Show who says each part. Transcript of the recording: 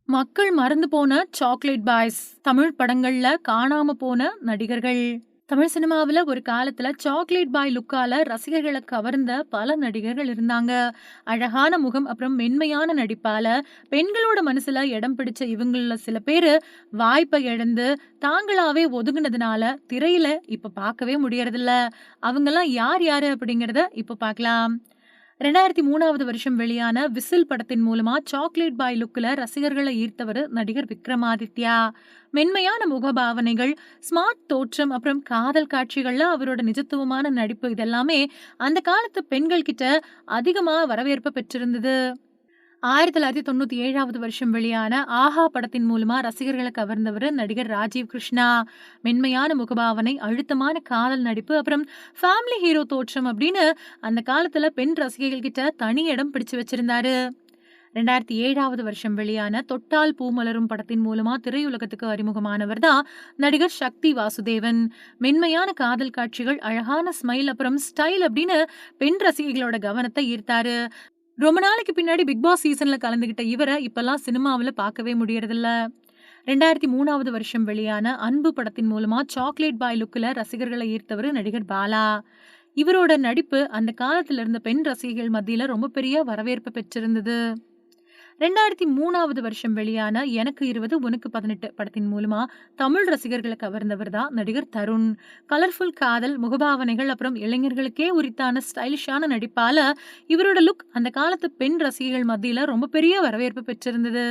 Speaker 1: மக்கள் மறந்து போன சாக்லேட் பாய்ஸ். தமிழ் படங்கள்ல காணாம போன நடிகர்கள். தமிழ் சினிமாவுல ஒரு காலத்துல சாக்லேட் பாய் லுக்கால ரசிகர்கள கவர்ந்த பல நடிகர்கள் இருந்தாங்க. அழகான முகம் அப்புறம் மென்மையான நடிப்பால பெண்களோட மனசுல இடம் பிடிச்ச இவங்கள்ல சில பேரு வாய்ப்ப இழந்து தாங்களாவே ஒதுங்குனதுனால திரையில இப்ப பார்க்கவே முடியறதில்ல. அவங்கலாம் யார் யாரு அப்படிங்கிறத இப்ப பார்க்கலாம். 2003வது வருஷம் வெளியான விசில் படத்தின் மூலமா சாக்லேட் பாய் லுக்ல ரசிகர்களை ஈர்த்தவர் நடிகர் விக்ரமாதித்யா. மென்மையான முகபாவனைகள், ஸ்மார்ட் தோற்றம் அப்புறம் காதல் காட்சிகள்ல அவரோட நிஜத்துவமான நடிப்பு இதெல்லாமே அந்த காலத்து பெண்கள் கிட்ட அதிகமா வரவேற்பு பெற்றிருந்தது. 1997வது வருஷம் வெளியான ஆஹா படத்தின் மூலமா ரசிகர்களை கவர்ந்தவர் நடிகர் ராஜீவ் கிருஷ்ணா. மென்மையான முகபாவனை, அழுத்தமான காதல் நடிப்பு அப்புறம் ஃபேமிலி ஹீரோ தோற்றம் அப்படின்னு அந்த காலத்துல பெண் ரசிகர்கள் கிட்ட தனி இடம் பிடிச்சு வச்சிருந்தாரு. 2007வது வருஷம் வெளியான தொட்டால் பூ மலரும் படத்தின் மூலமா திரையுலகத்துக்கு அறிமுகமானவர் தான் நடிகர் சக்தி வாசுதேவன். மென்மையான காதல் காட்சிகள், அழகான ஸ்மைல் அப்புறம் ஸ்டைல் அப்படின்னு பெண் ரசிகைகளோட கவனத்தை ஈர்த்தாரு. ரொம்ப நாளைக்கு பின்னாடி பிக் பாஸ் சீசன்ல கலந்துகிட்ட இவர இப்பல்லாம் சினிமாவுல பார்க்கவே முடியறதில்ல. 2003வது வருஷம் வெளியான அன்பு படத்தின் மூலமா சாக்லேட் பாய் லுக்ல ரசிகர்களை ஈர்த்தவர் நடிகர் பாலா. இவரோட நடிப்பு அந்த காலத்துல இருந்த பெண் ரசிகர்கள் மத்தியில ரொம்ப பெரிய வரவேற்பு பெற்றிருந்தது. 2003வது வருஷம் வெளியான எனக்கு 20 உனக்கு 18 படத்தின் மூலமா தமிழ் ரசிகர்களை கவர்ந்தவர் தான் நடிகர் தருண். கலர்ஃபுல் காதல், முகபாவனைகள் அப்புறம் இளைஞர்களுக்கே உரித்தான ஸ்டைலிஷான நடிப்பால இவரோட லுக் அந்த காலத்து பெண் ரசிகர்கள் மத்தியில ரொம்ப பெரிய வரவேற்பு பெற்றிருந்தது.